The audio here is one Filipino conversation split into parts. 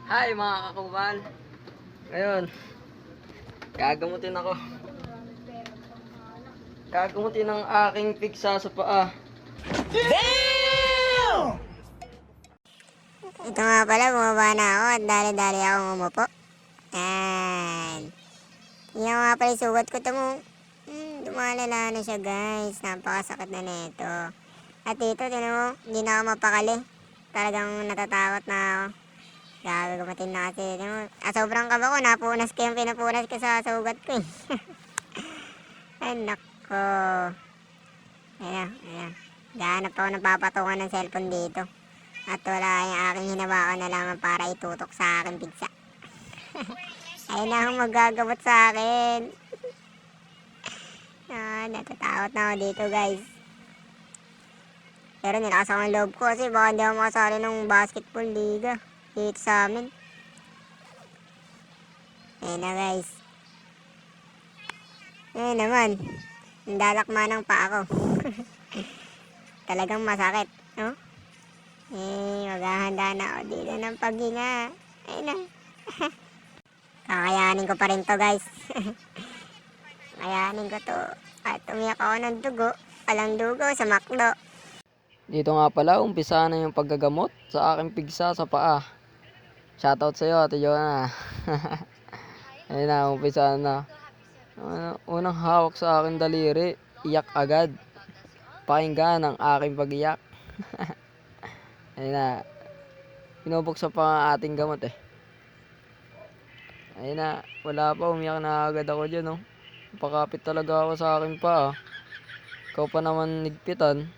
Hi mga kakuban. Ngayon, gagamutin ako. Gagamutin ang aking pigsa sa paa. Ito nga pala, bumaba na ako at dali-dali akong umupo. Yan. Yan nga pala yung sugat ko. Tamo. Dumalala na siya guys. Napakasakit na nito. At dito, tinan mo, hindi na ako mapakali. Talagang natatakot na ako. Gagamatin na kasi. Tinan mo, sobrang kaba ko. Napunas ko yung pinapunas ko sa sugat ko eh. Ay, nako. Ayan, ayan. Gahanap ako ng papatungan ng cellphone dito. At wala yung aking hinawakan na lamang para itutok sa aking pigsa. Ayun na ang magagamot sa akin. Natatakot na ako dito guys. Pero nilakas ako ng loob ko kasi baka hindi ako makasali ng basketball liga dito sa amin. Ayun na guys. Ayun naman. Nandalakma ng paa ko. Talagang masakit. No? Maghahanda na ako dito ng paghinga. Ayun na. Kakayanin ko pa rin to guys. Kakayanin ko to. At umiyak ako ng dugo. Walang dugo sa makdo. Dito nga pala, umpisa na yung paggagamot sa aking pigsa sa paa. Shoutout sa'yo, Ate Joanna. Ayun na, umpisa na. Unang hawak sa aking daliri, iyak agad. Pakinggan ang aking pag-iyak. Ayun na, pinubuksan pa ang ating gamot eh. Ayun na, wala pa, umiyak na agad ako dyan oh. Pakapit talaga ako sa akin pa. Ikaw pa naman nigpitan.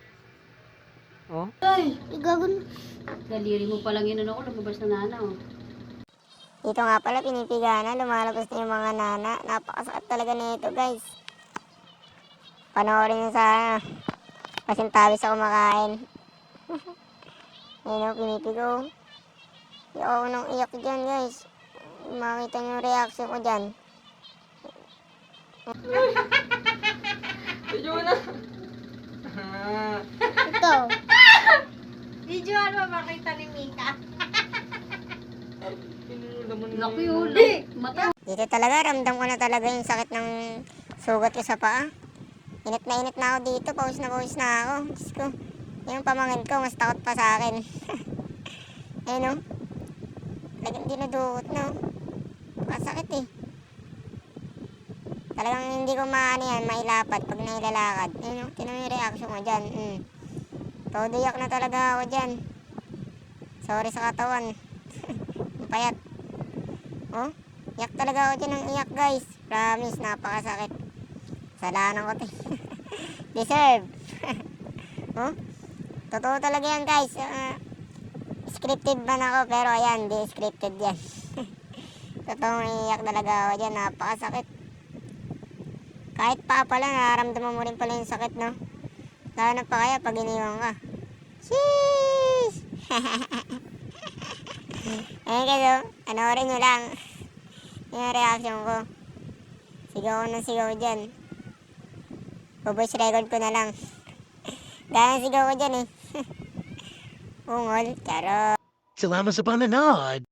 Oh? Ay, igagon. Daliri mo palang yun ako, lumabas na nana oh. Dito nga pala pinipiga na. Lumalabas na yung mga nana. Napakasakit talaga nito guys. Panoorin nyo sana. Pasintawis ako kumakain. Ayun o, pinipigo. Iyak ako nang iyak dyan guys. Makita nyo yung reaction ko dyan. Ate Joanna! Ito. Videoan mo makita ni Mika. Laki yun. Mata. Dito talaga, ramdam ko na talaga yung sakit ng sugat ko sa paa. Init na ako dito. Pawis na ako. Diyos ko. Yung pamangin ko, mas takot pa sa akin. Ayun o. Talagang dinudukot na o. Masakit eh. Talagang hindi ko mailapat pag nailalakad. Ayun o. Tinan mo yung reaction ko dyan. Todo iyak na talaga ako dyan. Sorry sa katawan. Payat. Oh, iyak talaga ako dyan ng iyak guys. Promise, napakasakit. Salanan ko to. Deserve. Oh, totoo talaga yan guys. Scripted man ako pero ayan, di scripted yan. Totoong iyak talaga ako dyan. Napakasakit. Kahit pa pala, nararamdaman mo rin pala yung sakit, no? Lalo pa kaya pag iniwan ka. Sheesh! Ayun guys, oh. Panoorin nyo lang yung reaction ko. Sigaw ko ng sigaw dyan. Voice record ko na lang. Dahil sigaw ko dyan eh. Ungol, charot. Salamat sa panonood!